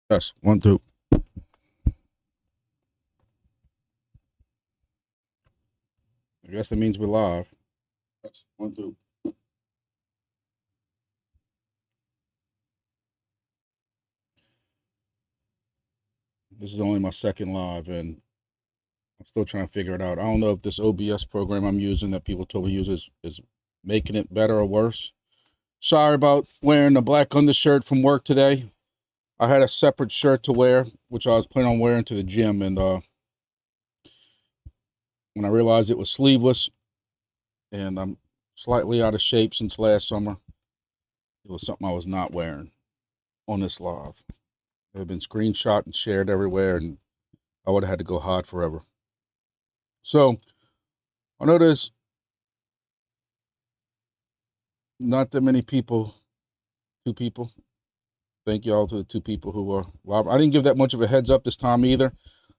Yes, 1, 2. I guess that means we're live. Yes, 1, 2. This is only my second live, and I'm still trying to figure it out. I don't know if this OBS program I'm using that people told me to use is making it better or worse. Sorry about wearing the black undershirt from work today. I had a separate shirt to wear, which I was planning on wearing to the gym, and when I realized it was sleeveless, and I'm slightly out of shape since last summer, it was something I was not wearing on this live. It had been screenshot and shared everywhere, and I would have had to go hide forever. So I know there's not that many people, 2 people. Thank you all to the 2 people who were live. I didn't give that much of a heads up this time either.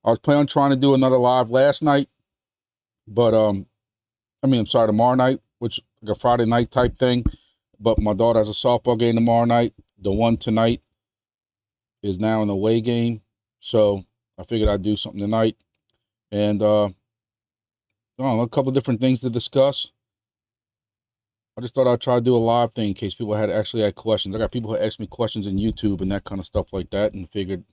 I was planning on trying to do another live last night, but I'm sorry, tomorrow night, which like a Friday night type thing. But my daughter has a softball game tomorrow night. The one tonight is now an away game, so I figured I'd do something tonight, and I don't know, a couple different things to discuss. I just thought I'd try to do a live thing in case people actually had questions. I got people who ask me questions in YouTube and that kind of stuff like that, and figured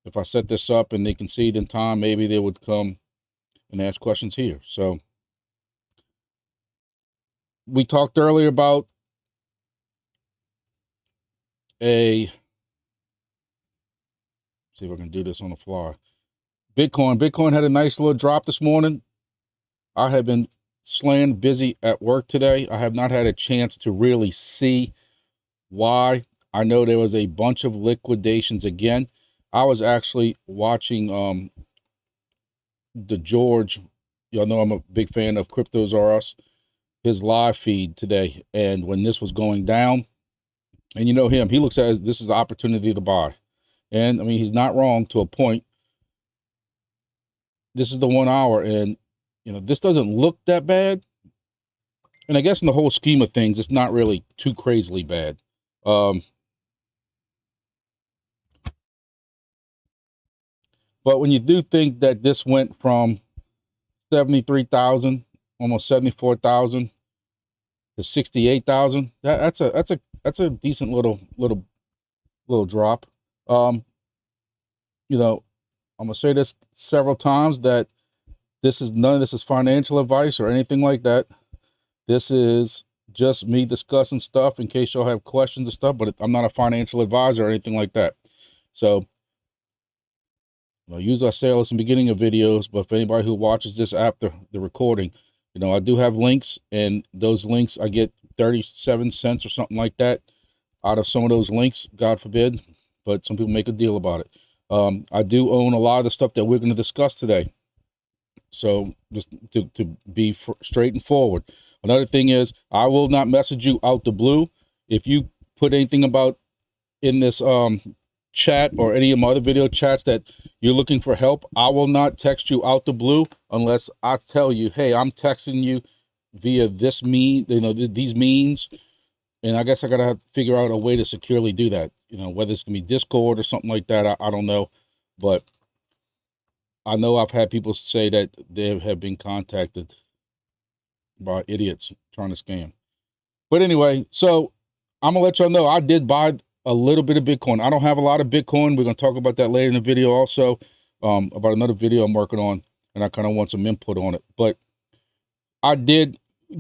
if I set this up and they can see it in time, maybe they would come and ask questions here. So we talked earlier about see if I can do this on the fly. Bitcoin had a nice little drop this morning. I have been slaying busy at work today. I have not had a chance to really see why. I know there was a bunch of liquidations again. I was actually watching the George, y'all know I'm a big fan of Cryptos R Us, his live feed today. And when this was going down, and you know him, he looks at it as this is the opportunity to buy. And I mean, he's not wrong to a point. This is the 1 hour, and this doesn't look that bad. And I guess in the whole scheme of things, it's not really too crazily bad. But when you do think that this went from 73,000, almost 74,000 to 68,000, that's a decent little drop. I'm gonna say this several times that none of this is financial advice or anything like that. This is just me discussing stuff in case y'all have questions and stuff, but I'm not a financial advisor or anything like that. So usually I say this in the beginning of videos, but for anybody who watches this after the recording, I do have links, and those links I get 37 cents or something like that out of some of those links, God forbid, but some people make a deal about it. I do own a lot of the stuff that we're going to discuss today. So just to be straight and forward. Another thing is I will not message you out the blue. If you put anything about in this chat or any of my other video chats that you're looking for help, I will not text you out the blue unless I tell you, hey, I'm texting you via this these means. And I guess I gotta have to figure out a way to securely do that. Whether it's gonna be Discord or something like that, I don't know. But I know I've had people say that they have been contacted by idiots trying to scam. But anyway, so I'm gonna let y'all know I did buy a little bit of Bitcoin. I don't have a lot of Bitcoin. We're gonna talk about that later in the video also, about another video I'm working on, and I kind of want some input on it. But I did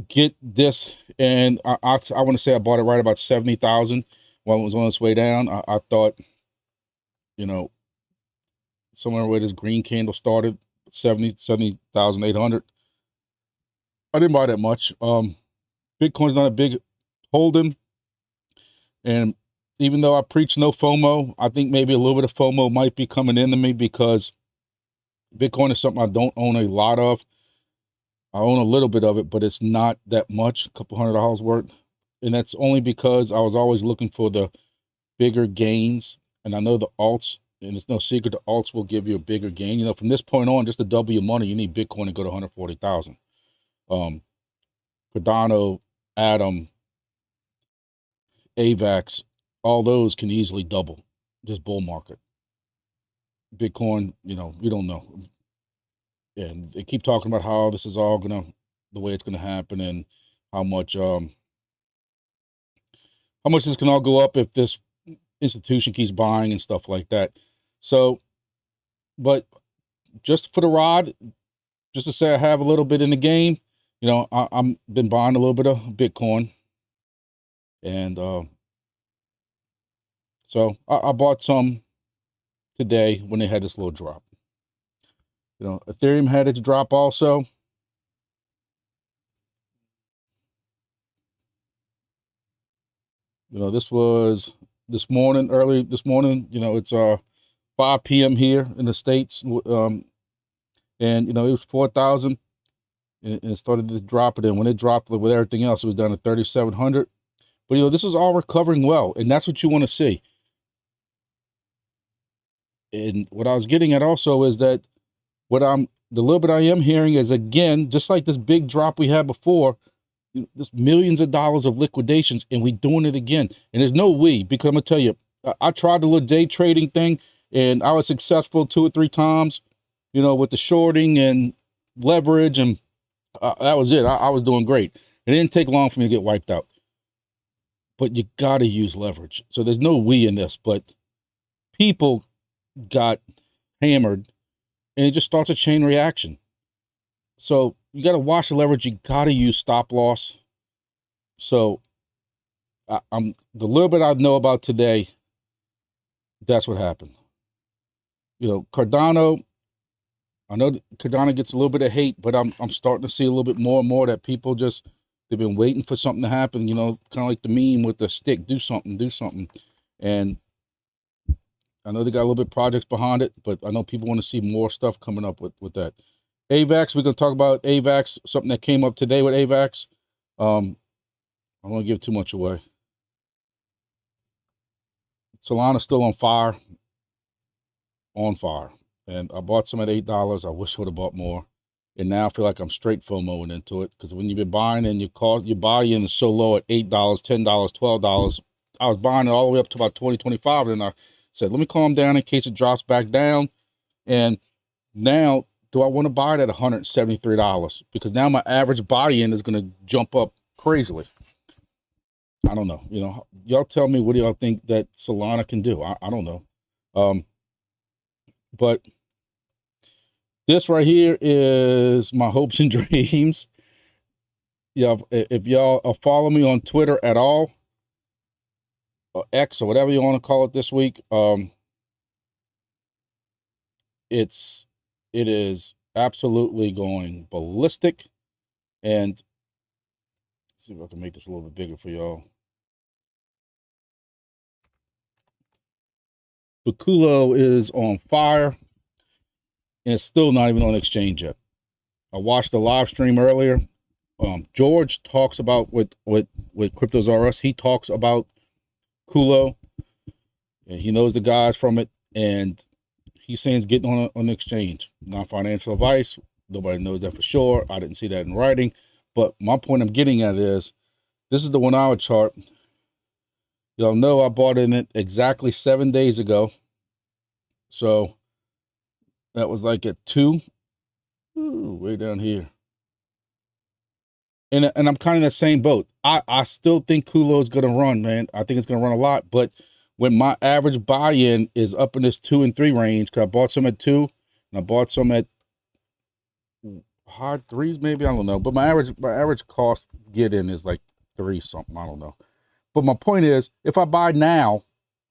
get this, and I want to say I bought it right about 70,000 when it was on its way down. I thought, somewhere where this green candle started, 70,800. I didn't buy that much. Bitcoin's not a big holding, and even though I preach no FOMO, I think maybe a little bit of FOMO might be coming into me because Bitcoin is something I don't own a lot of. I own a little bit of it, but it's not that much, a couple $100 worth. And that's only because I was always looking for the bigger gains. And I know the alts, and it's no secret, the alts will give you a bigger gain. From this point on, just to double your money, you need Bitcoin to go to 140,000. Cardano, Atom, AVAX, all those can easily double this bull market. Bitcoin, you know, we don't know. And they keep talking about how this is all the way it's gonna happen, and how much this can all go up if this institution keeps buying and stuff like that. So, but just for the rod, just to say I have a little bit in the game, you know, I'm been buying a little bit of Bitcoin, and so I bought some today when they had this little drop. You know, Ethereum had its drop also. You know, this was this morning, early this morning. You know, it's 5 p.m. here in the States. And you know, it was 4,000, and it started to drop it. And when it dropped with everything else, it was down to 3,700. But you know, this is all recovering well, and that's what you want to see. And what I was getting at also is that the little bit I am hearing is, again, just like this big drop we had before, there's millions of dollars of liquidations, and we doing it again. And there's no we, because I'm gonna tell you, I tried the little day trading thing, and I was successful 2 or 3 times, you know, with the shorting and leverage, and that was it. I was doing great. It didn't take long for me to get wiped out. But you got to use leverage. So there's no we in this, but people got hammered, and it just starts a chain reaction. So you got to watch the leverage. You got to use stop loss. So I'm the little bit I know about today, that's what happened. You know, Cardano, I know Cardano gets a little bit of hate, but I'm starting to see a little bit more and more that people just, they've been waiting for something to happen, you know, kind of like the meme with the stick, do something, do something. And I know they got a little bit of projects behind it, but I know people want to see more stuff coming up with that. AVAX, we're going to talk about AVAX, something that came up today with AVAX. I don't want to give too much away. Solana's still on fire. And I bought some at $8. I wish I would have bought more. And now I feel like I'm straight FOMOing into it, because when you've been buying and your buy-in is so low at $8, $10, $12, I was buying it all the way up to about 20, 25, and I said, let me calm down in case it drops back down. And now, do I want to buy it at $173? Because now my average buy-in is going to jump up crazily. I don't know. You know, y'all tell me, what do y'all think that Solana can do? I don't know. But this right here is my hopes and dreams. Yeah, if y'all follow me on Twitter at all, or X, or whatever you want to call it this week, it is absolutely going ballistic. And let's see if I can make this a little bit bigger for y'all. The CULO is on fire, and it's still not even on exchange yet. I watched the live stream earlier. George talks about with Cryptos R Us. He talks about CULO, and he knows the guys from it, and he's saying it's getting on the exchange. Not financial advice. Nobody knows that for sure. I didn't see that in writing. But my point I'm getting at is, this is the 1 hour chart. Y'all know I bought in it exactly 7 days ago. So that was like at 2. Ooh, way down here. And I'm kind of in the same boat. I still think CULO is going to run, man. I think it's going to run a lot. But when my average buy-in is up in this 2 and 3 range, because I bought some at 2, and I bought some at hard 3s, maybe, I don't know. But my average cost get in is like 3 something, I don't know. But my point is, if I buy now,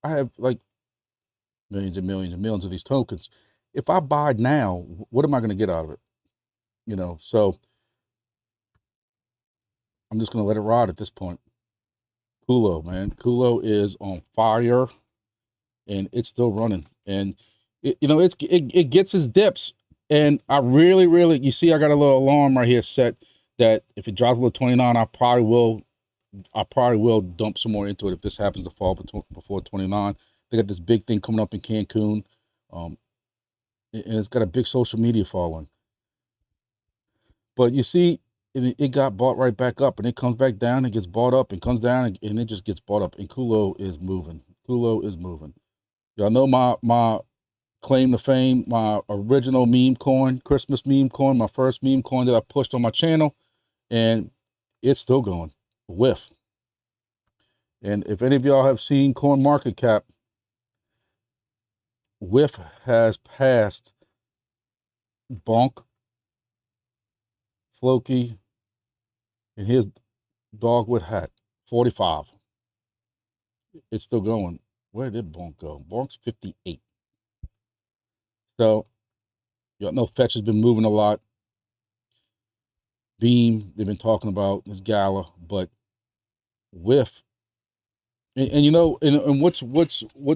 I have like millions and millions and millions of these tokens. If I buy now, what am I going to get out of it? You know, so I'm just going to let it ride at this point. CULO, man. CULO is on fire, and it's still running. And, it gets its dips. And I really, you see, I got a little alarm right here set that if it drops below 29, I probably will dump some more into it if this happens to fall before 29. They got this big thing coming up in Cancun. And it's got a big social media following. But you see, it got bought right back up, and it comes back down, and gets bought up, and comes down, and it just gets bought up. And CULO is moving. CULO is moving. Y'all know my claim to fame, my original meme coin, Christmas meme coin, my first meme coin that I pushed on my channel, and it's still going. Whiff. And if any of y'all have seen Coin Market Cap, Whiff has passed Bonk, Floki, and his dogwood hat, 45. It's still going. Where did Bonk go? Bonk's 58. So, y'all know Fetch has been moving a lot. Beam, they've been talking about this gala, but Whiff, and you know, and what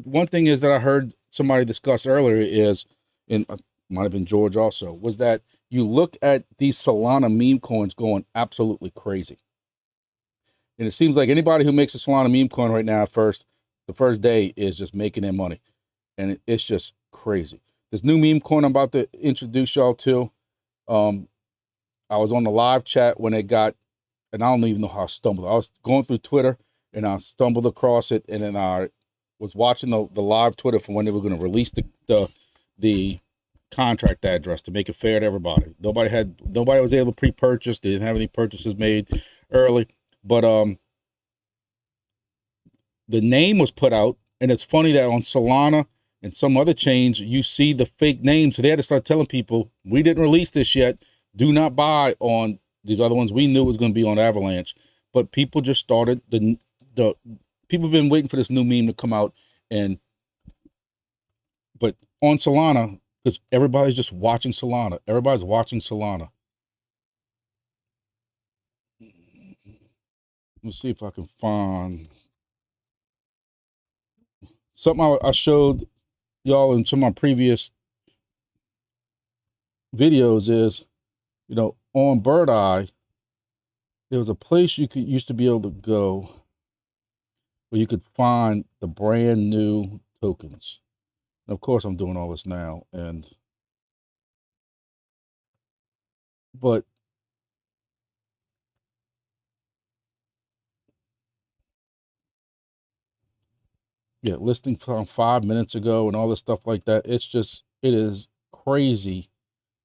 one thing is that I heard somebody discuss earlier is, and might have been George also, was that you look at these Solana meme coins going absolutely crazy. And it seems like anybody who makes a Solana meme coin right now, the first day is just making their money. And it's just crazy. This new meme coin I'm about to introduce y'all to, I was on the live chat when it got, and I don't even know how I stumbled. I was going through Twitter and I stumbled across it, and then I was watching the live Twitter for when they were going to release the contract address to make it fair to everybody. Nobody was able to pre-purchase. They didn't have any purchases made early, but the name was put out, and it's funny that on Solana and some other chains, you see the fake name. So they had to start telling people, we didn't release this yet. Do not buy on these other ones. We knew it was going to be on Avalanche, but people just started the people have been waiting for this new meme to come out, but on Solana, because everybody's just watching Solana. Everybody's watching Solana. Let's see if I can find something I showed y'all in some of my previous videos is, you know, on Bird Eye, there was a place you could used to be able to go where you could find the brand new tokens. And of course, I'm doing all this now, but yeah, listing from 5 minutes ago and all this stuff like that. It is crazy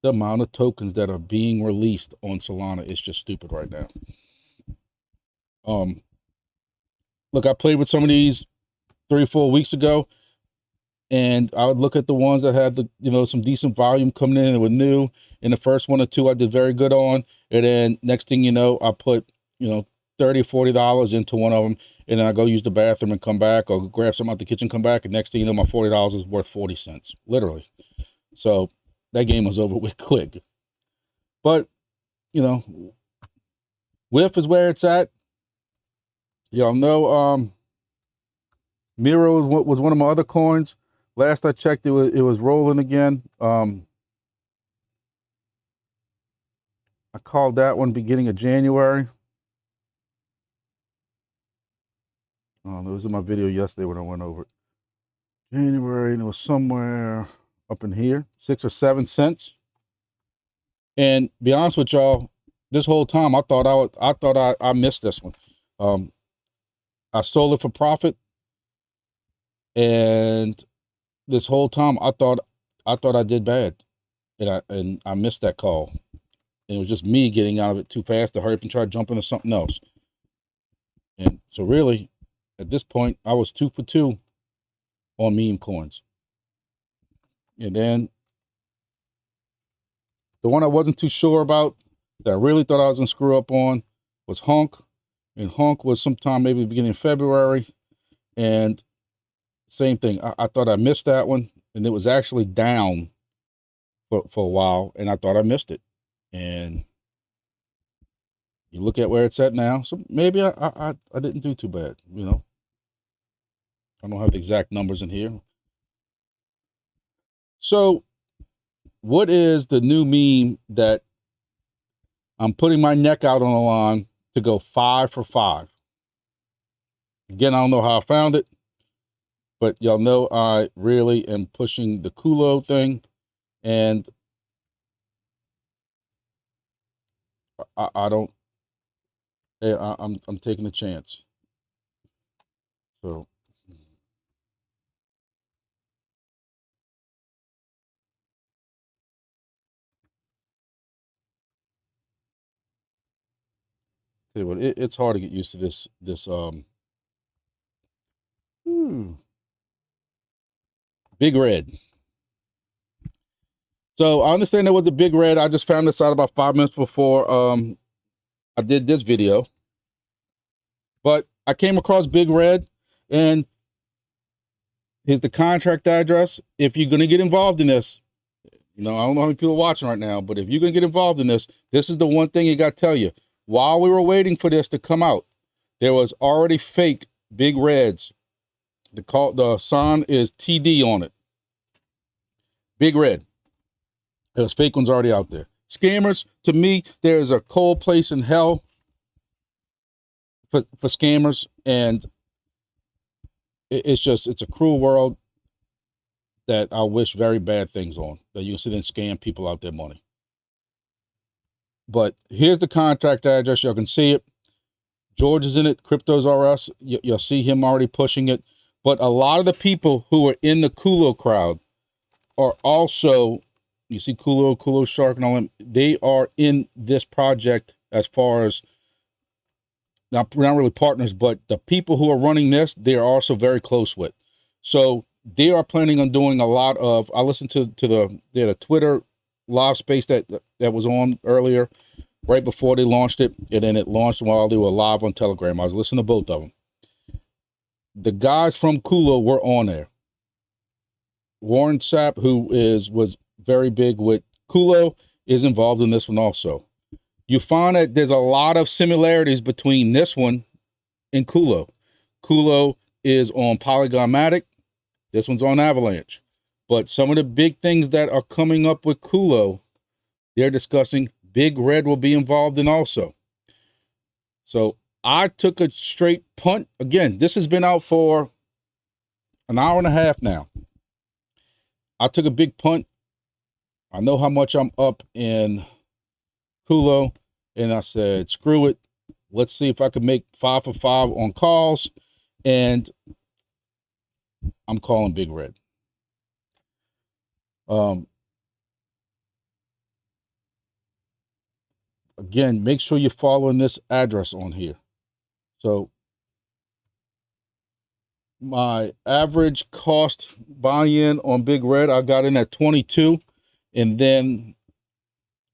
the amount of tokens that are being released on Solana. Is just stupid right now. Look, I played with some of these 3 or 4 weeks ago, and I would look at the ones that had some decent volume coming in and were new. In the first 1 or 2, I did very good on, and then next thing you know, I put $30 or $40 into one of them, and then I go use the bathroom and come back, or grab something out the kitchen, come back, and next thing you know, my $40 is worth 40 cents, literally. So that game was over with quick. But Whiff is where it's at. Y'all know Miro was one of my other coins. Last I checked, it was rolling again. I called that one beginning of January. There was in my video yesterday when I went over it. January, and it was somewhere up in here, 6 or 7 cents. And be honest with y'all, this whole time I thought I missed this one. I sold it for profit, and this whole time I thought I did bad, and I missed that call. And it was just me getting out of it too fast to hurry up and try to jump into something else. And so really, at this point, I was 2 for 2 on meme coins. And then the one I wasn't too sure about, that I really thought I was gonna screw up on, was Honk. And Honk was sometime maybe the beginning of February. And same thing. I thought I missed that one, and it was actually down for a while, and I thought I missed it. And you look at where it's at now, so maybe I didn't do too bad. I don't have the exact numbers in here. So what is the new meme that I'm putting my neck out on the line to go 5 for 5? Again, I don't know how I found it, but y'all know I really am pushing the CULO thing, and I'm taking a chance. So Tell you what, it's hard to get used to this Big Red. So I understand there was a Big Red. I just found this out about 5 minutes before I did this video. But I came across Big Red, and here's the contract address. If you're going to get involved in this, I don't know how many people are watching right now, but if you're going to get involved in this, this is the one thing you got to tell you. While we were waiting for this to come out, there was already fake Big Reds. The sign is TD on it. Big Red. There's fake ones already out there. Scammers, to me, there's a cold place in hell for scammers, and it's a cruel world that I wish very bad things on, that you can sit and scam people out their money. But here's the contract address. Y'all can see it. George is in it. Cryptos R Us. You'll see him already pushing it. But a lot of the people who are in the CULO crowd are also, you see CULO Shark and all them, they are in this project as far as, not really partners, but the people who are running this, they are also very close with. So they are planning on doing a lot of, I listened to the Twitter live space that was on earlier, right before they launched it, and then it launched while they were live on Telegram. I was listening to both of them. The guys from CULO were on there. Warren Sapp, who was very big with CULO, is involved in this one also. You find that there's a lot of similarities between this one and CULO. CULO is on Polygon-matic. This one's on Avalanche. But some of the big things that are coming up with CULO, they're discussing. Big Red will be involved in also. So I took a straight punt. Again, this has been out for an hour and a half now. I took a big punt. I know how much I'm up in CULO, and I said, screw it. Let's see if I can make 5 for 5 on calls, and I'm calling Big Red. Again, make sure you're following this address on here. So my average cost buy-in on Big Red, I got in at 22, and then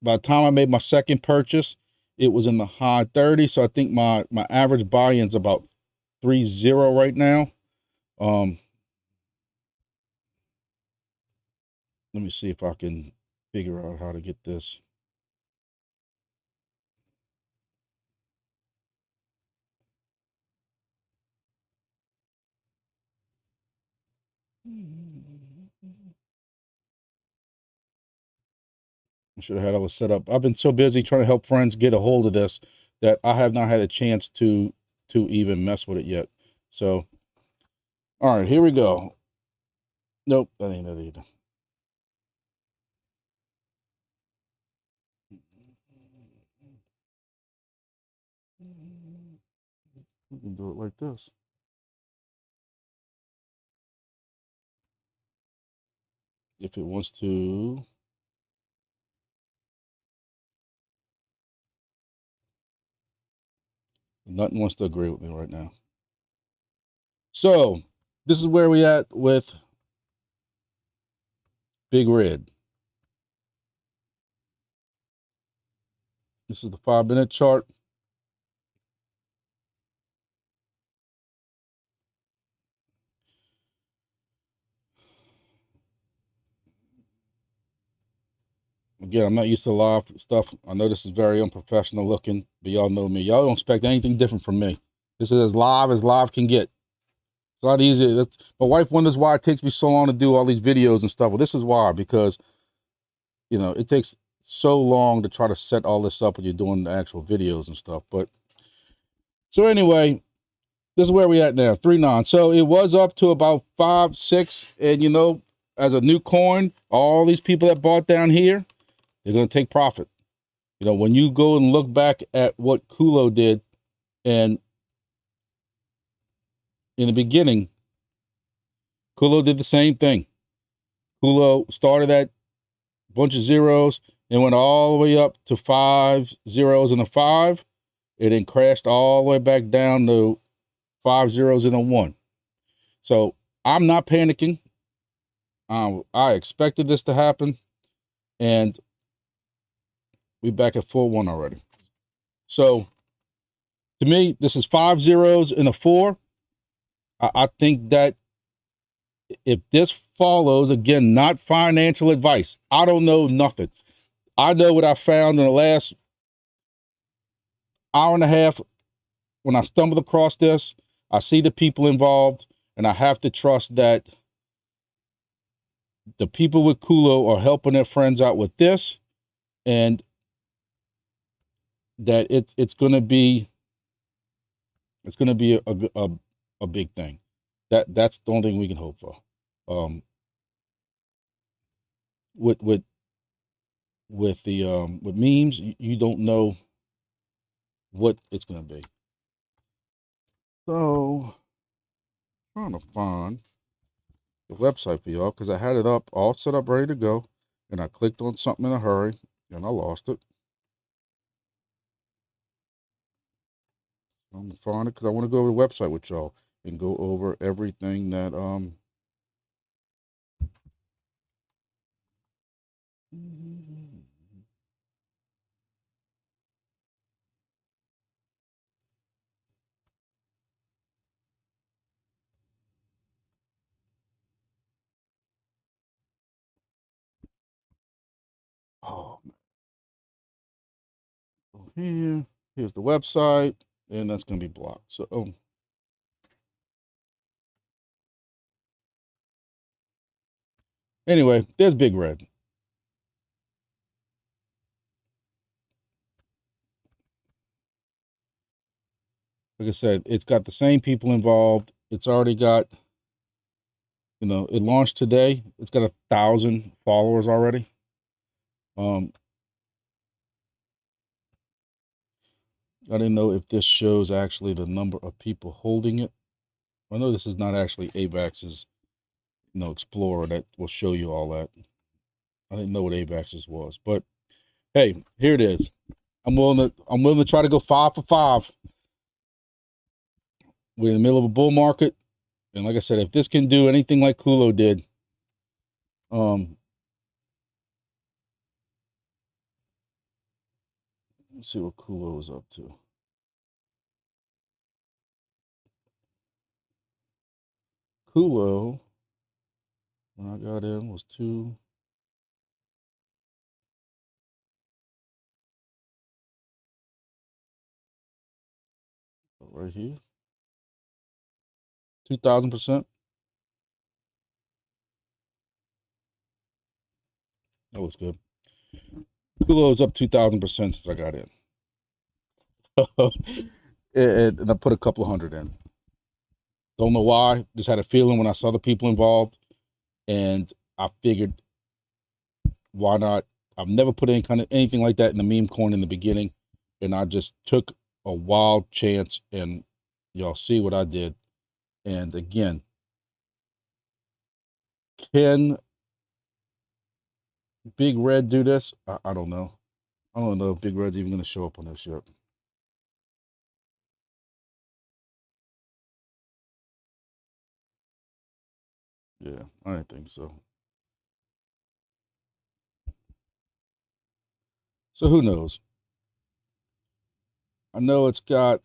by the time I made my second purchase, it was in the high 30s. So I think my average buy-in's about 30 right now. Let me see if I can figure out how to get this. I should have had all this set up. I've been so busy trying to help friends get a hold of this that I have not had a chance to even mess with it yet. So, all right, here we go. Nope, that ain't it either. We can do it like this. If it wants to. Nothing wants to agree with me right now. So this is where we at with Big Red. This is the 5-minute chart. Again, I'm not used to live stuff. I know this is very unprofessional looking, but y'all know me. Y'all don't expect anything different from me. This is as live can get. It's a lot easier. My wife wonders why it takes me so long to do all these videos and stuff. Well, this is why, because, it takes so long to try to set all this up when you're doing the actual videos and stuff. But, so anyway, this is where we at now, 3.9. So it was up to about 5, 6. And, as a new coin, all these people that bought down here, they're going to take profit. When you go and look back at what CULO did, and in the beginning, CULO did the same thing. CULO started at a bunch of zeros and went all the way up to 5 zeros and a 5. It then crashed all the way back down to 5 zeros and a 1. So I'm not panicking. I expected this to happen, and we back at 4-1 already. So to me, this is 5 zeros and a 4. I think that if this follows, again, not financial advice, I don't know nothing. I know what I found in the last hour and a half when I stumbled across this. I see the people involved, and I have to trust that the people with CULO are helping their friends out with this, and that it's going to be a big thing. That's the only thing we can hope for. With with memes, you don't know what it's going to be. So trying to find the website for y'all because I had it up, all set up, ready to go, and I clicked on something in a hurry and I lost it. I'm gonna find it because I want to go over the website with y'all and go over everything that oh, here's the website, and that's gonna be blocked. So anyway, there's Big Red. Like I said, it's got the same people involved. It's already got, it launched today. It's got 1,000 followers already. I didn't know if this shows actually the number of people holding it. I know this is not actually AVAX's, Explorer that will show you all that. I didn't know what AVAX's was, but hey, here it is. I'm willing to try to go 5 for 5. We're in the middle of a bull market, and like I said, if this can do anything like CULO did, let's see what CULO is up to. CULO, when I got in, was 2. Right here, 2,000%. That was good. CULO is up 2,000% since I got in. And I put a couple of hundred in. Don't know why. Just had a feeling when I saw the people involved, and I figured, why not? I've never put anything like that in the meme coin in the beginning, and I just took a wild chance, and y'all see what I did. And again, can Big Red do this? I don't know. I don't know if Big Red's even going to show up on this yet. Yeah, I didn't think so. So who knows? I know it's got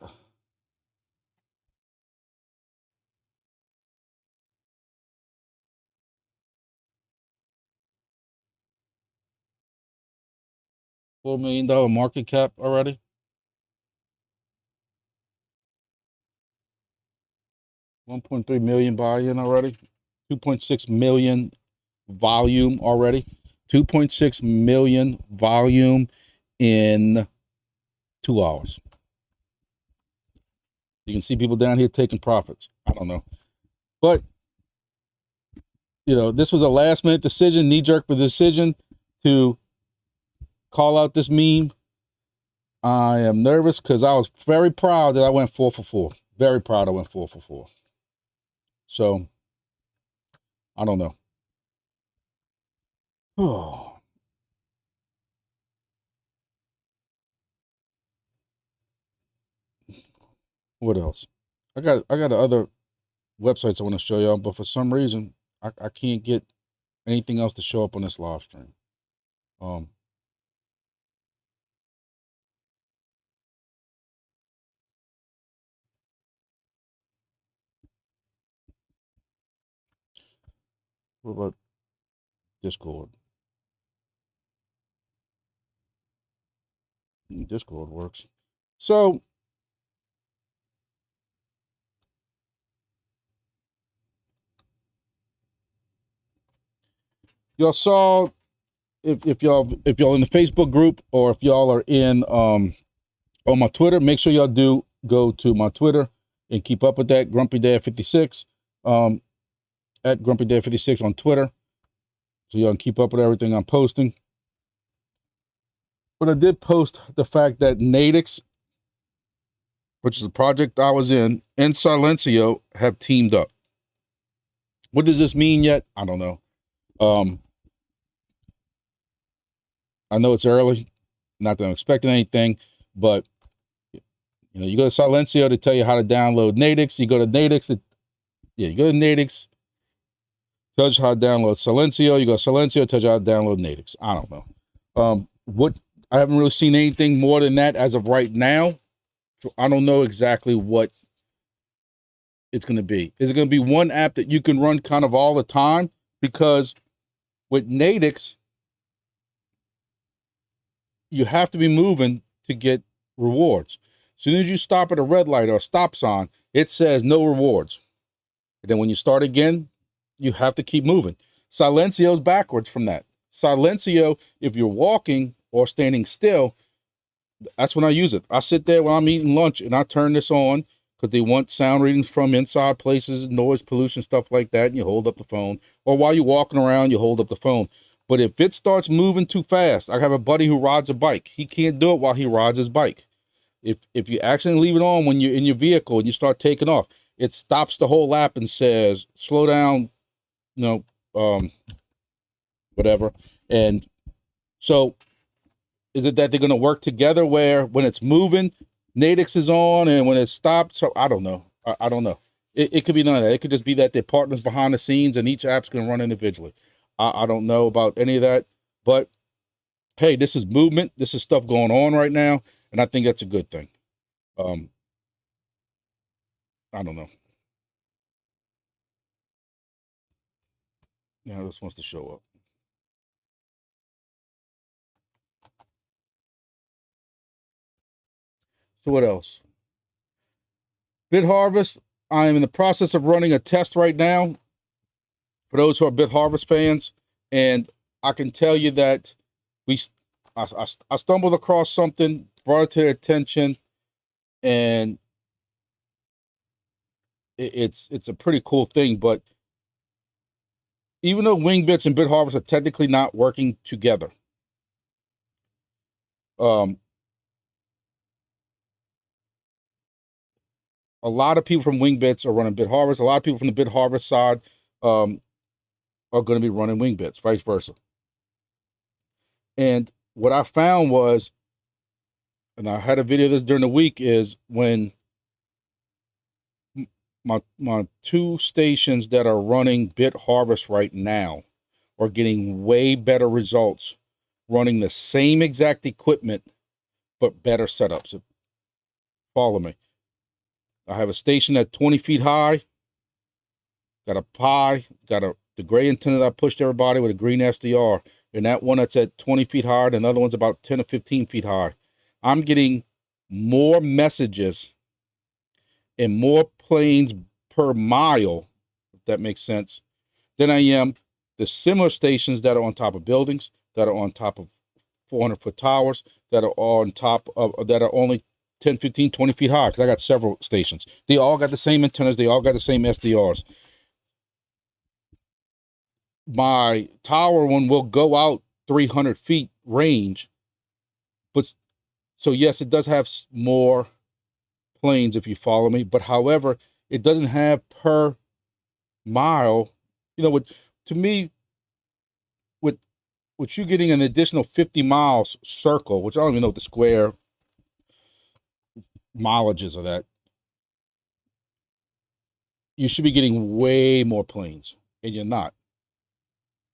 $4 million market cap already. 1.3 million buy-in already. 2.6 million volume already. 2.6 million volume in 2 hours. You can see people down here taking profits. I don't know. But, this was a last minute decision, knee jerk decision to call out this meme. I am nervous because I was very proud that I went 4 for 4. Very proud I went 4 for 4. So, I don't know. Oh. What else? I got other websites I want to show y'all, but for some reason I can't get anything else to show up on this live stream. What about Discord? Discord works. So y'all saw, if y'all in the Facebook group, or if y'all are in on my Twitter, make sure y'all do go to my Twitter and keep up with that. Grumpy Dad 56 at Grumpy Dad 56 on Twitter, so y'all can keep up with everything I'm posting. But I did post the fact that Nadix, which is the project I was in, and Silencio have teamed up. What does this mean yet? I don't know. I know it's early, not that I'm expecting anything, but you go to Silencio to tell you how to download Nadix. You go to Nadix, you go to Nadix, tells you how to download Silencio. You go to Silencio, tells you how to download Nadix. I don't know. What I haven't really seen anything more than that as of right now. So I don't know exactly what it's going to be. Is it going to be one app that you can run kind of all the time? Because with Nadix, you have to be moving to get rewards. As soon as you stop at a red light or a stop sign, it says no rewards. And then when you start again, you have to keep moving. Silencio's backwards from that. Silencio, if you're walking or standing still, that's when I use it. I sit there while I'm eating lunch and I turn this on because they want sound readings from inside places, noise pollution, stuff like that. And you hold up the phone. Or while you're walking around, you hold up the phone. But if it starts moving too fast, I have a buddy who rides a bike. He can't do it while he rides his bike. If you actually leave it on when you're in your vehicle and you start taking off, it stops the whole app and says, slow down, whatever. And so is it that they're going to work together where when it's moving, Nadix is on, and when it stops? So I don't know. I don't know. It could be none of that. It could just be that they're partners behind the scenes and each app's going to run individually. I don't know about any of that. But hey, this is movement. This is stuff going on right now. And I think that's a good thing. I don't know. Now this wants to show up. So what else? Bit Harvest. I am in the process of running a test right now for those who are Bit Harvest fans, and I can tell you that I stumbled across something, brought it to their attention, and it's a pretty cool thing. But even though Wingbits and Bit Harvest are technically not working together, a lot of people from Wingbits are running Bit Harvest. A lot of people from the Bit Harvest side are going to be running Wingbits, vice versa. And what I found was, and I had a video of this during the week, is when my two stations that are running Bit Harvest right now are getting way better results running the same exact equipment, but better setups. Follow me. I have a station at 20 feet high, got a Pi, got the gray antenna that I pushed everybody with a green SDR, and that one that's at 20 feet high, and another one's about 10 or 15 feet high. I'm getting more messages and more planes per mile, if that makes sense, than I am the similar stations that are on top of buildings, that are on top of 400-foot towers, that are on top of, that are only 10, 15, 20 feet high, because I got several stations. They all got the same antennas. They all got the same SDRs. My tower one will go out 300 feet range, but so yes, it does have more planes, if you follow me, but however, it doesn't have per mile, to me, with you getting an additional 50 miles circle, which I don't even know what the square mileages of that. you should be getting way more planes, and you're not.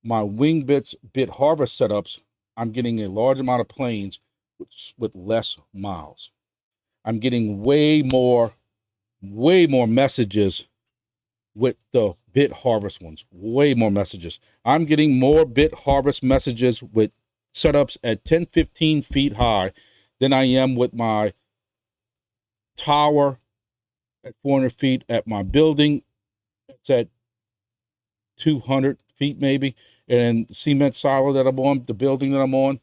My WingBits bit harvest setups, I'm getting a large amount of planes with less miles. I'm getting way more messages with the bit harvest ones, way more messages. I'm getting more bit harvest messages with setups at 10, 15 feet high than I am with my tower at 400 feet at my building. It's at 200 feet maybe. And the cement silo that I'm on, the building that I'm on,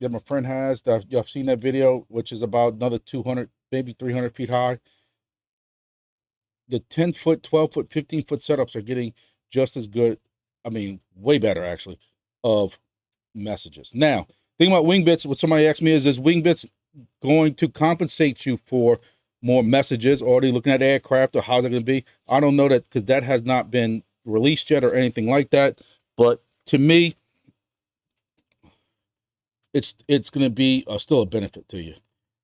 that my friend has, that y'all seen that video, which is about another 200, maybe 300 feet high. The 10 foot, 12 foot, 15 foot setups are getting just as good. I mean, way better actually, of messages. Now, thing about WingBits, what somebody asked me is WingBits going to compensate you for more messages? Or are they looking at aircraft, or how's it going to be? I don't know that, because that has not been released yet or anything like that. But to me, it's going to be still a benefit to you.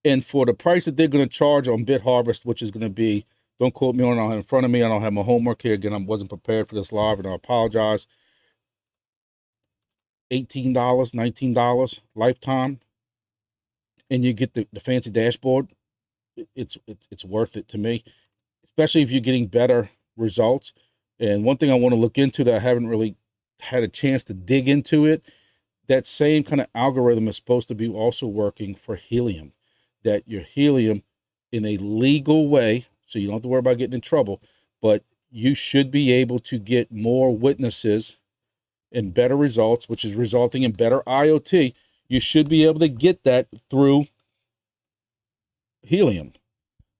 And for the price that they're going to charge on Bit Harvest, which is going to be, don't quote me on it, I don't have it in front of me, I don't have my homework here. Again, I wasn't prepared for this live, and I apologize. $18, $19 lifetime, and you get the fancy dashboard. It's worth it to me, especially if you're getting better results. And one thing I want to look into that I haven't really had a chance to dig into it, that same kind of algorithm is supposed to be also working for helium, that your helium in a legal way, so you don't have to worry about getting in trouble, but you should be able to get more witnesses and better results, which is resulting in better IoT. You should be able to get that through helium.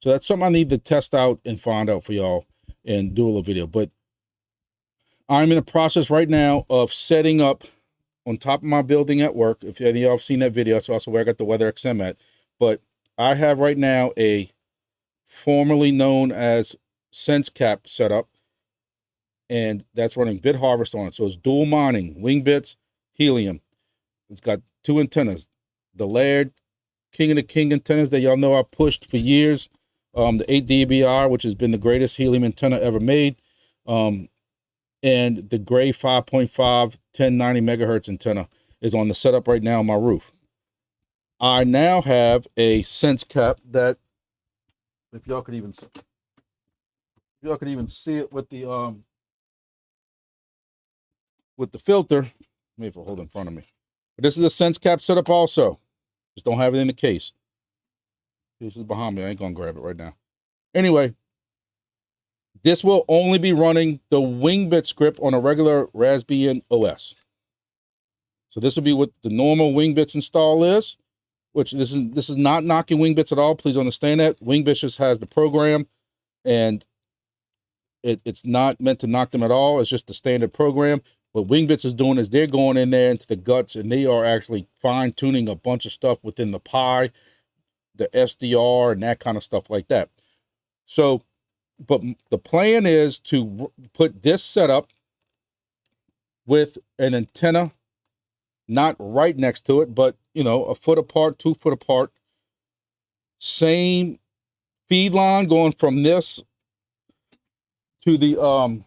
So that's something I need to test out and find out for y'all and do a little video. But I'm in the process right now of setting up on top of my building at work. If any of y'all have seen that video, that's also where I got the Weather XM at. But I have right now a formerly known as SenseCap setup, and that's running Bit Harvest on it. So it's dual mining, WingBits, helium. It's got two antennas, the Laird King of the King antennas that y'all know I pushed for years. The 8 dBr, which has been the greatest helium antenna ever made. And the gray 5.5 1090 megahertz antenna is on the setup right now on my roof. I now have a SenseCap that, if y'all could even see it with the filter. Maybe if I hold it in front of me. But this is a SenseCap setup also. Just don't have it in the case. This is behind me. I ain't gonna grab it right now. Anyway, this will only be running the WingBit script on a regular Raspbian OS. So this will be what the normal WingBits install is, which this is not knocking WingBits at all. Please understand that. WingBits just has the program, and it's not meant to knock them at all. It's just the standard program. What WingBits is doing is they're going in there into the guts, and they are actually fine-tuning a bunch of stuff within the Pi, the SDR, and that kind of stuff like that. So, but the plan is to put this setup with an antenna, not right next to it, but, you know, a foot apart, 2 foot apart. Same feed line going from this to the,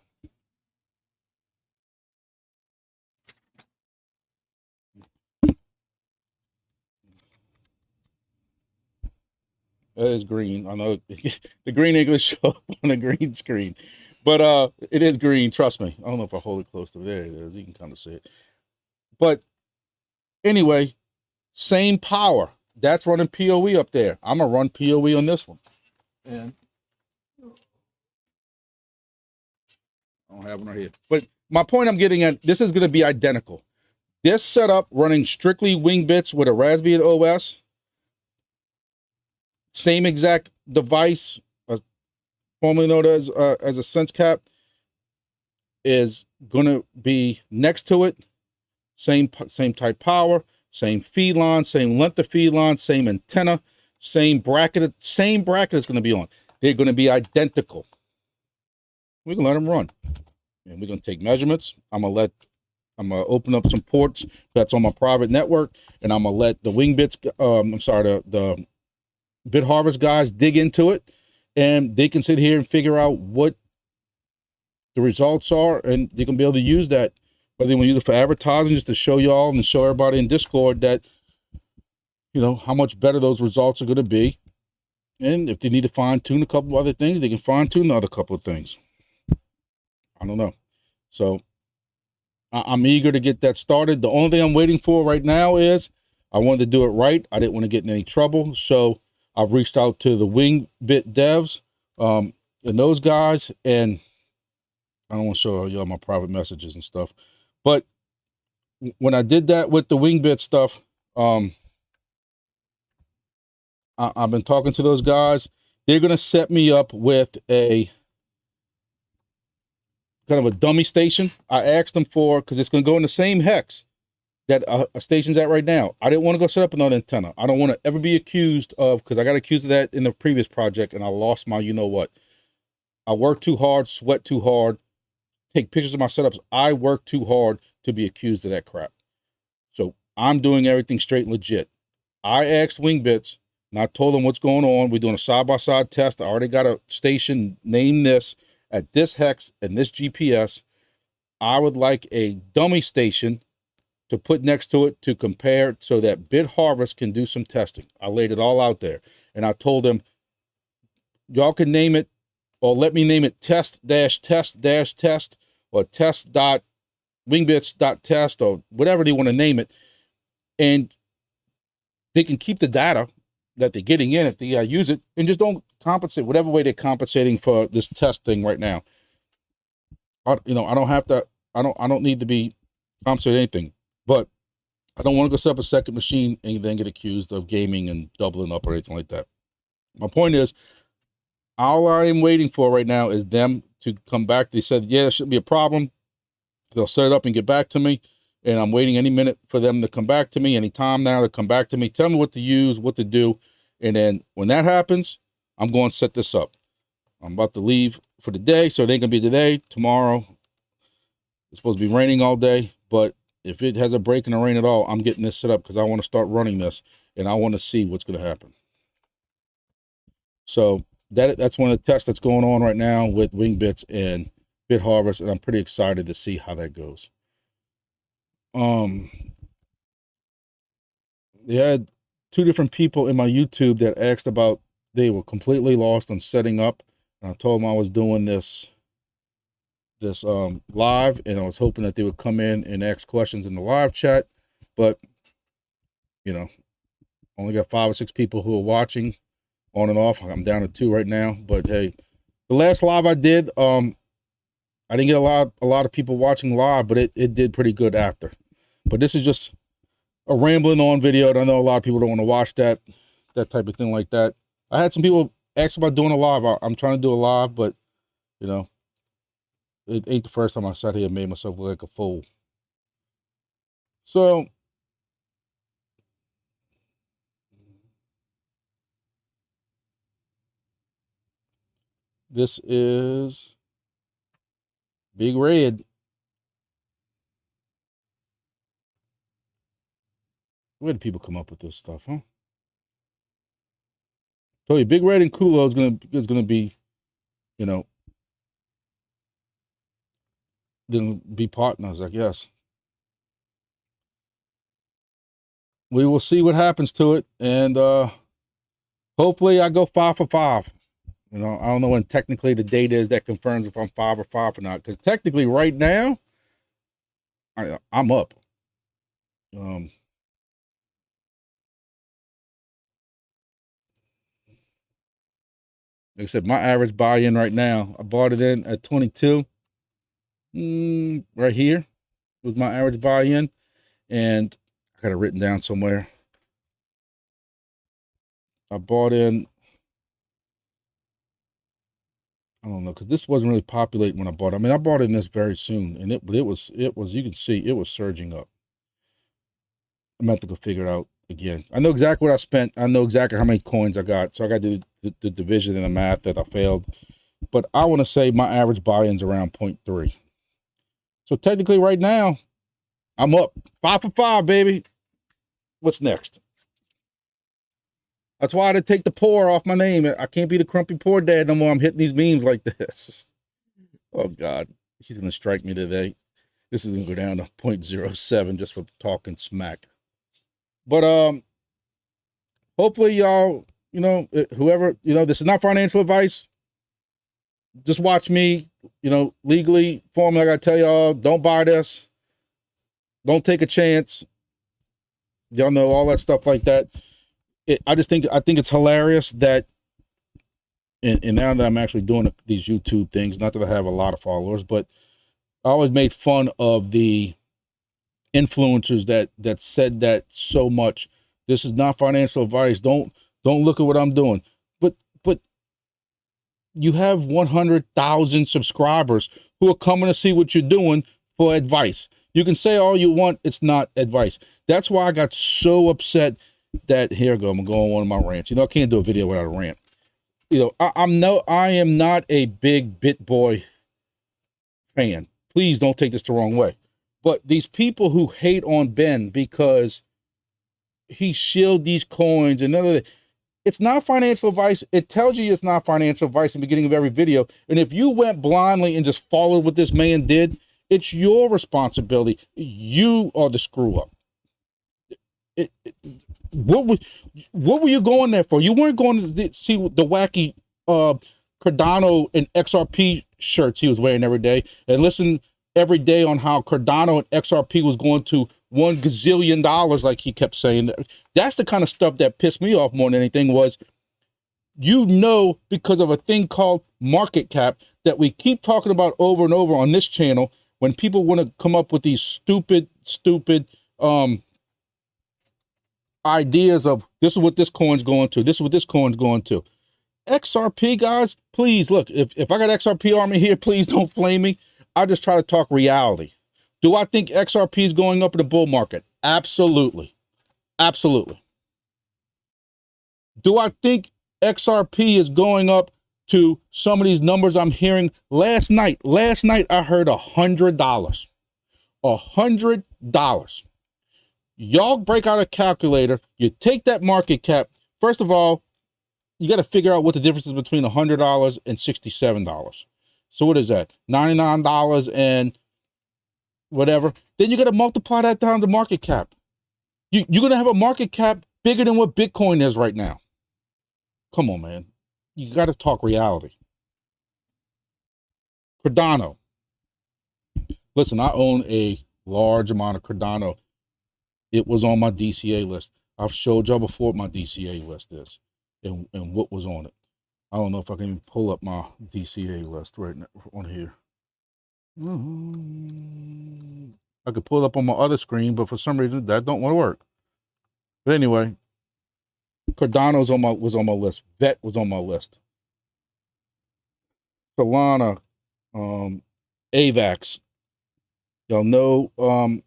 it is green. I know the green ain't gonna show up on the green screen, but it is green. Trust me. I don't know if I hold it close to there. It is. You can kind of see it. But anyway, same power. That's running PoE up there. I'm gonna run PoE on this one, and I don't have one right here. But my point I'm getting at, this is gonna be identical. This setup running strictly WingBits with a Raspbian OS. Same exact device, formerly known as a SenseCap, is going to be next to it. Same type power, same feed line, same length of feed line, same antenna, same bracket. Same bracket is going to be on. They're going to be identical. We can let them run, and we're going to take measurements. I'm gonna open up some ports that's on my private network, and I'm gonna let the WingBits. The Bit Harvest guys dig into it, and they can sit here and figure out what the results are, and they can be able to use that, whether they want to use it for advertising, just to show y'all and show everybody in Discord that, you know, how much better those results are going to be. And if they need to fine tune a couple of other things, they can fine tune another couple of things. I don't know. So I'm eager to get that started. The only thing I'm waiting for right now is I wanted to do it right. I didn't want to get in any trouble. So I've reached out to the Wing Bit devs and those guys. And I don't want to show y'all my private messages and stuff. But when I did that with the Wing Bit stuff, I've been talking to those guys. They're going to set me up with a kind of a dummy station. I asked them for, because it's going to go in the same hex that a station's at right now. I didn't want to go set up another antenna. I don't want to ever be accused of, because I got accused of that in the previous project and I lost my, you know what. I work too hard, sweat too hard, take pictures of my setups. I work too hard to be accused of that crap. So I'm doing everything straight and legit. I asked Wingbits and I told them what's going on. We're doing a side-by-side test. I already got a station named this at this hex and this GPS. I would like a dummy station to put next to it to compare so that Bit Harvest can do some testing. I laid it all out there. And I told them, y'all can name it, or let me name it test-test-test or test.wingbits.test or whatever they want to name it. And they can keep the data that they're getting in if they use it, and just don't compensate whatever way they're compensating for this test thing right now. You know, I don't have to, I don't need to be compensated anything, but I don't want to go set up a second machine and then get accused of gaming and doubling up or anything like that. My point is, all I am waiting for right now is them to come back. They said, yeah, there shouldn't be a problem. They'll set it up and get back to me. And I'm waiting any minute for them to come back to me, any time now to come back to me, tell me what to use, what to do. And then when that happens, I'm going to set this up. I'm about to leave for the day, so it ain't going to be today. Tomorrow, it's supposed to be raining all day. But if it has a break in the rain at all, I'm getting this set up because I want to start running this, and I want to see what's going to happen. So that's one of the tests that's going on right now with Wingbits and Bit Harvest, and I'm pretty excited to see how that goes. They had two different people in my YouTube that asked about, they were completely lost on setting up, and I told them I was doing this live, and I was hoping that they would come in and ask questions in the live chat, but you know, only got 5 or 6 people who are watching on and off. I'm down to 2 right now, but hey, the last live I did, I didn't get a lot of people watching live, but it did pretty good after. But this is just a rambling on video. I know a lot of people don't want to watch that type of thing like that. I had some people ask about doing a live. I'm trying to do a live, but you know, it ain't the first time I sat here and made myself look like a fool. So this is Big Red. Where do people come up with this stuff, huh? Told you, Big Red and CULO is gonna be, you know, gonna be partners, I guess. We will see what happens to it, and hopefully I go 5 for 5. You know, I don't know when technically the date is that confirms if I'm 5 or 5 or not, because technically right now I'm up. Like I said, my average buy-in right now, I bought it in at 22. Right here was my average buy-in, and I got it written down somewhere. I bought in, I don't know, because this wasn't really populating when I bought it. I mean, I bought in this very soon, and it was, you can see it was surging up. I'm gonna have to go figure it out again. I know exactly what I spent. I know exactly how many coins I got. So I got to do the division and the math that I failed. But I want to say my average buy-in's around 0.3. So technically right now, I'm up 5 for 5, baby. What's next? That's why I had to take the poor off my name. I can't be the grumpy poor dad no more. I'm hitting these memes like this. Oh God, he's gonna strike me today. This is gonna go down to 0.07 just for talking smack. But hopefully y'all, whoever, this is not financial advice. Just watch me, legally, formally. I gotta tell y'all, don't buy this. Don't take a chance. Y'all know all that stuff like that. I think it's hilarious that, and now that I'm actually doing these YouTube things, not that I have a lot of followers, but I always made fun of the influencers that said that so much. This is not financial advice. Don't look at what I'm doing. But you have 100,000 subscribers who are coming to see what you're doing for advice. You can say all you want, it's not advice. That's why I got so upset that, here I go, I'm going on one of my rants. I can't do a video without a rant. I am not a big BitBoy fan. Please don't take this the wrong way. But these people who hate on Ben because he shielded these coins and none of that, it's not financial advice. It tells you it's not financial advice in the beginning of every video. And if you went blindly and just followed what this man did, it's your responsibility. You are the screw up. What were you going there for? You weren't going to see the wacky Cardano and XRP shirts he was wearing every day and listen every day on how Cardano and XRP was going to $1 gazillion, like he kept saying. That's the kind of stuff that pissed me off more than anything was, because of a thing called market cap that we keep talking about over and over on this channel, when people want to come up with these stupid ideas of this is what this coin's going to, this is what this coin's going to. XRP, guys, please look, if I got XRP army here, please don't flame me. I just try to talk reality. Do I think XRP is going up in the bull market? Absolutely. Absolutely. Do I think XRP is going up to some of these numbers I'm hearing? Last night I heard $100. $100. Y'all break out a calculator, you take that market cap. First of all, you got to figure out what the difference is between $100 and $67. So what is that? $99 and whatever. Then you got to multiply that down to market cap. You're going to have a market cap bigger than what Bitcoin is right now. Come on, man. You got to talk reality. Cardano. Listen, I own a large amount of Cardano. It was on my DCA list. I've showed y'all before what my DCA list is and what was on it. I don't know if I can even pull up my DCA list right now on here. I could pull it up on my other screen, but for some reason that don't want to work. But anyway, Cardano's was on my list. VET was on my list. Solana, AVAX. Y'all know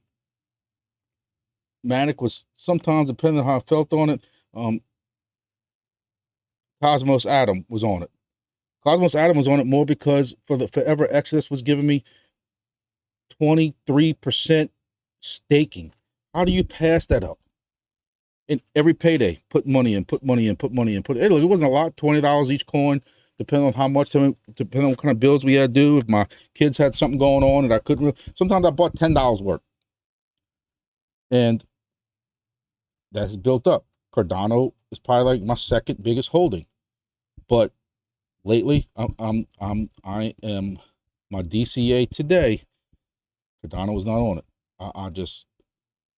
Manic was sometimes, depending on how I felt on it. Cosmos Atom was on it. Cosmos Atom was on it more because for the Forever Exodus was giving me 23% staking. How do you pass that up? In every payday, put money in. Hey, look, it wasn't a lot, $20 each coin, depending on how much, depending on what kind of bills we had to do. If my kids had something going on and I couldn't, sometimes I bought $10 worth. And that's built up. Cardano is probably like my second biggest holding. But lately, I am my DCA today. Cardano was not on it.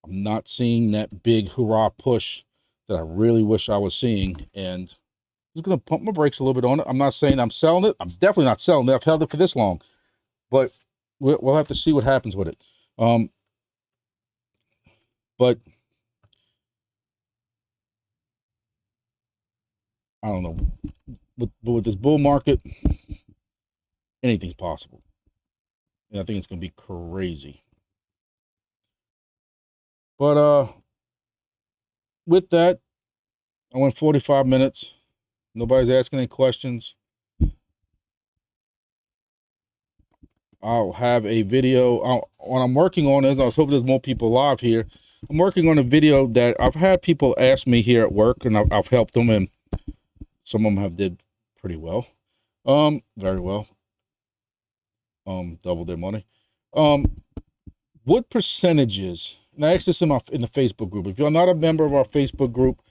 I'm not seeing that big hurrah push that I really wish I was seeing, and I'm just gonna pump my brakes a little bit on it. I'm not saying I'm selling it. I'm definitely not selling it. I've held it for this long, but we'll have to see what happens with it. But I don't know. But with this bull market, anything's possible. And I think it's going to be crazy. But with that, I went 45 minutes. Nobody's asking any questions. I'll have a video. What I'm working on is, I was hoping there's more people live here. I'm working on a video that I've had people ask me here at work, and I've helped them, and some of them have did pretty well, very well, double their money. What percentages? And I asked this in the Facebook group. If you're not a member of our Facebook group,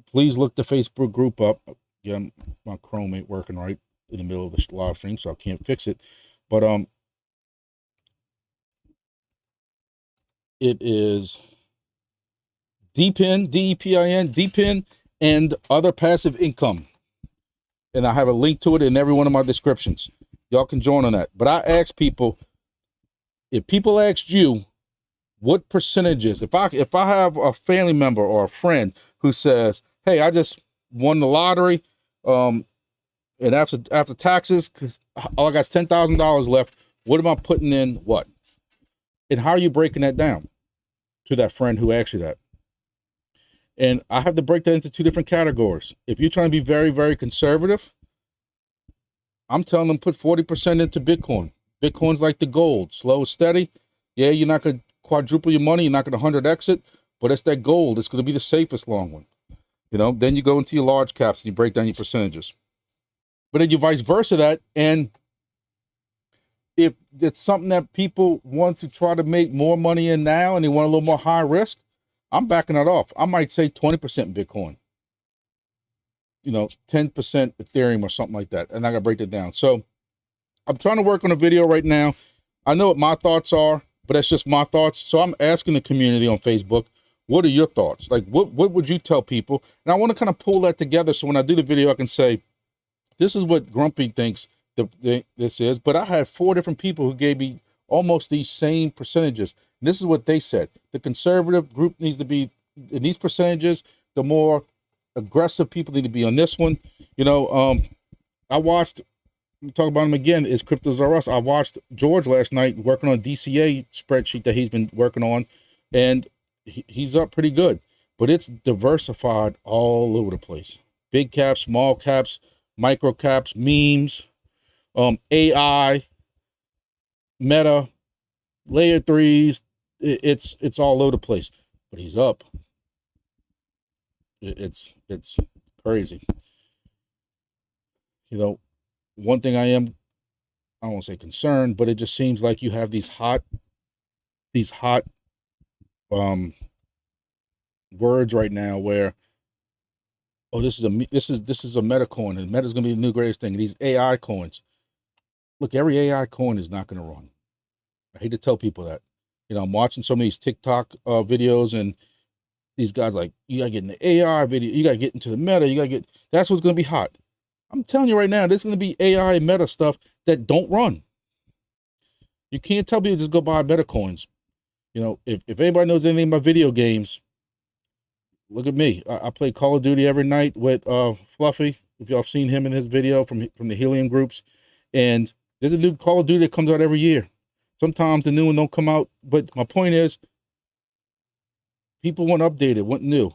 please look the Facebook group up. Again, my Chrome ain't working right in the middle of the live stream, so I can't fix it. But it is DPIN, DEPIN, DPIN, and other passive income. And I have a link to it in every one of my descriptions. Y'all can join on that. But I ask people, if people asked you what percentages, if I have a family member or a friend who says, hey, I just won the lottery, and after taxes, all I got is $10,000 left, what am I putting in what? And how are you breaking that down to that friend who asked you that? And I have to break that into two different categories. If you're trying to be very, very conservative, I'm telling them put 40% into Bitcoin. Bitcoin's like the gold, slow, steady. Yeah, you're not going to quadruple your money. You're not going to 100x it, but it's that gold. It's going to be the safest long one. You know, then you go into your large caps and you break down your percentages. But then you vice versa that. And if it's something that people want to try to make more money in now and they want a little more high risk, I'm backing that off. I might say 20% Bitcoin, 10% Ethereum or something like that. And I got to break it down. So I'm trying to work on a video right now. I know what my thoughts are, but that's just my thoughts. So I'm asking the community on Facebook, what are your thoughts? Like, what would you tell people? And I want to kind of pull that together. So when I do the video, I can say, this is what Grumpy thinks this is. But I had 4 different people who gave me almost these same percentages. And this is what they said. The conservative group needs to be in these percentages. The more aggressive people need to be on this one. I watched, talk about him again, is Cryptos R Us. I watched George last night working on a DCA spreadsheet that he's been working on, and he's up pretty good. But it's diversified all over the place. Big caps, small caps, micro caps, memes, AI, meta, layer 3s. It's all over the place. But he's up. It's crazy. One thing I don't want to say concerned, but it just seems like you have these hot words right now where, oh, this is a meta coin, and meta's gonna be the new greatest thing. These AI coins, look, every AI coin is not gonna run. I hate to tell people that. I'm watching some of these TikTok videos, and these guys like, you gotta get in the AI video, you gotta get into the meta, that's what's gonna be hot. I'm telling you right now, there's gonna be AI and meta stuff that don't run. You can't tell people just go buy meta coins. If anybody knows anything about video games, look at me. I play Call of Duty every night with Fluffy. If y'all have seen him in his video from the Helium groups, and there's a new Call of Duty that comes out every year. Sometimes the new one don't come out, but my point is, people want updated, want new.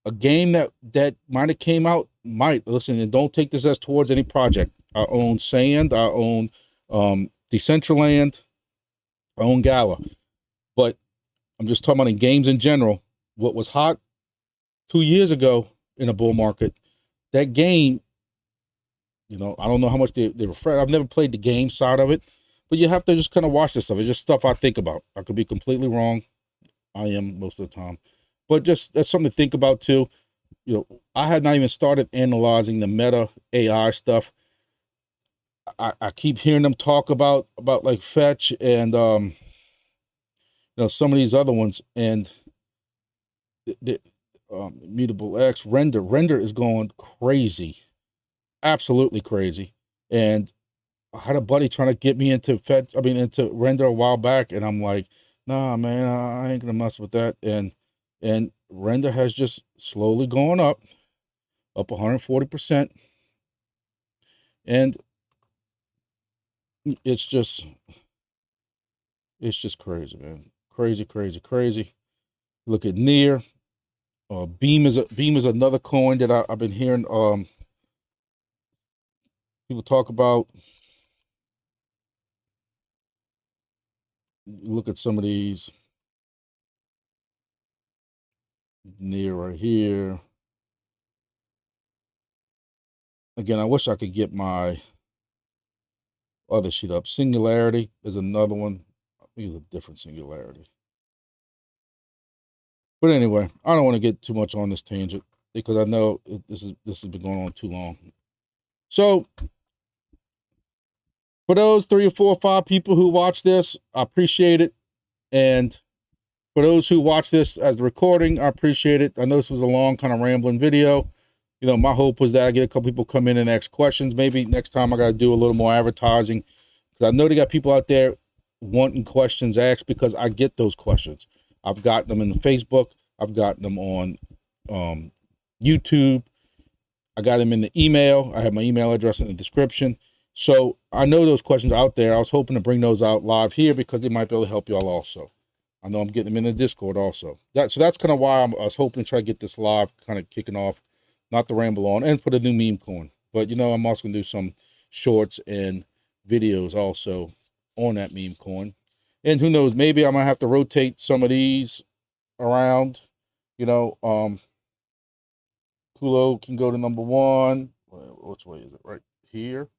A game that might have came out listen, and don't take this as towards any project. I own Sand, I own Decentraland, I own Gala, but I'm just talking about in games in general. What was hot 2 years ago in a bull market, that game, I don't know how much they were fresh. I've never played the game side of it, but you have to just kind of watch this stuff. It's just stuff I think about. I could be completely wrong. I am most of the time, but just that's something to think about too. I had not even started analyzing the meta AI stuff. I keep hearing them talk about like Fetch and some of these other ones, and the Mutable X, render is going crazy, absolutely crazy. And I had a buddy trying to get me into into render a while back, and I'm like, nah, man, I ain't gonna mess with that. And render has just slowly gone up 140%, and it's just crazy, man. Crazy. Look at Near. Beam is another coin that I've been hearing people talk about. Look at some of these. near right here. Again, I wish I could get my other sheet up. Singularity is another one. I'll use a different singularity. But anyway, I don't want to get too much on this tangent because I know this has been going on too long. So for those 3 or 4 or 5 people who watch this, I appreciate it. And for those who watch this as the recording, I appreciate it. I know this was a long, kind of rambling video. You know, my hope was that I get a couple people come in and ask questions. Maybe next time I got to do a little more advertising, because I know they got people out there wanting questions asked, because I get those questions. I've got them in the Facebook. I've got them on YouTube. I got them in the email. I have my email address in the description. So I know those questions are out there. I was hoping to bring those out live here because they might be able to help y'all also. I know I'm getting them in the Discord also. So that's kind of why I was hoping to try to get this live kind of kicking off, not to ramble on, and for the new meme coin. But, you know, I'm also going to do some shorts and videos also on that meme coin. And who knows, maybe I might have to rotate some of these around. You know, CULO can go to number 1. Which way is it? Right here,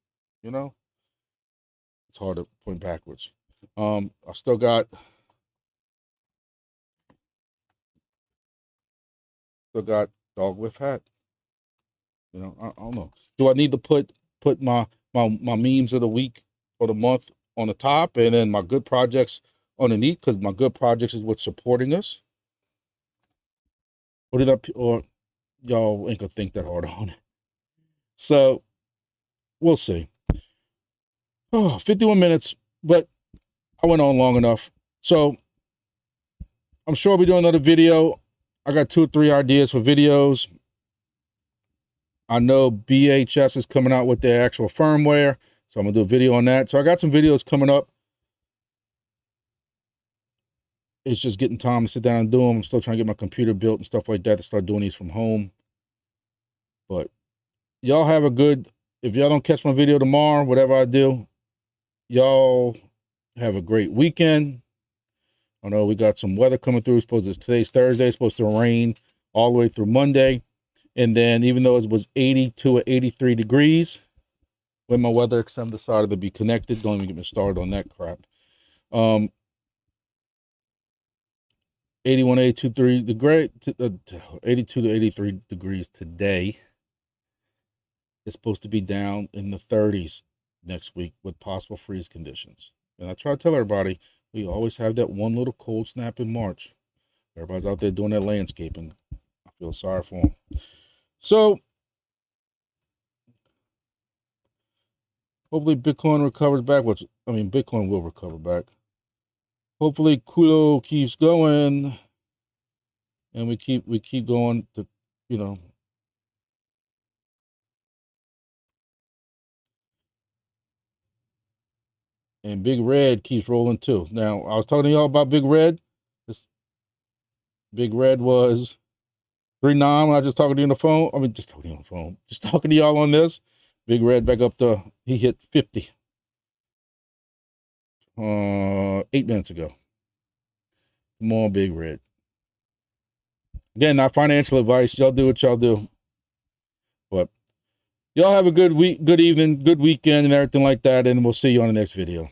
you know? It's hard to point backwards. I still got dog with hat. You know, I don't know. Do I need to put my memes of the week or the month on the top, and then my good projects underneath, because my good projects is what's supporting us? Or y'all ain't gonna think that hard on it. So we'll see. Oh, 51 minutes, but I went on long enough. So I'm sure I'll be doing another video. I got 2 or 3 ideas for videos. I know BHS is coming out with their actual firmware, so I'm gonna do a video on that. So I got some videos coming up. It's just getting time to sit down and do them. I'm still trying to get my computer built and stuff like that to start doing these from home. But y'all have a good, if y'all don't catch my video tomorrow, whatever I do, y'all have a great weekend. I know we got some weather coming through. Today's Thursday, it's supposed to rain all the way through Monday. And then even though it was 82 or 83 degrees, when my weather XM decided to be connected, don't even get me started on that crap. 81, 82, 82 to 83 degrees today. It's supposed to be down in the 30s next week with possible freeze conditions. And I try to tell everybody, we always have that one little cold snap in March. Everybody's out there doing that landscaping. I feel sorry for them. So hopefully Bitcoin recovers back, Bitcoin will recover back. Hopefully CULO keeps going, and we keep going to, you know, and Big Red keeps rolling too. Now, I was talking to y'all about Big Red. This Big Red was 3.9 when I was just talking to you on the phone. Just talking to you on the phone. Just talking to y'all on this. Big Red back up to, he hit 50. 8 minutes ago. Come on, Big Red. Again, not financial advice. Y'all do what y'all do. But y'all have a good week, good evening, good weekend, and everything like that. And we'll see you on the next video.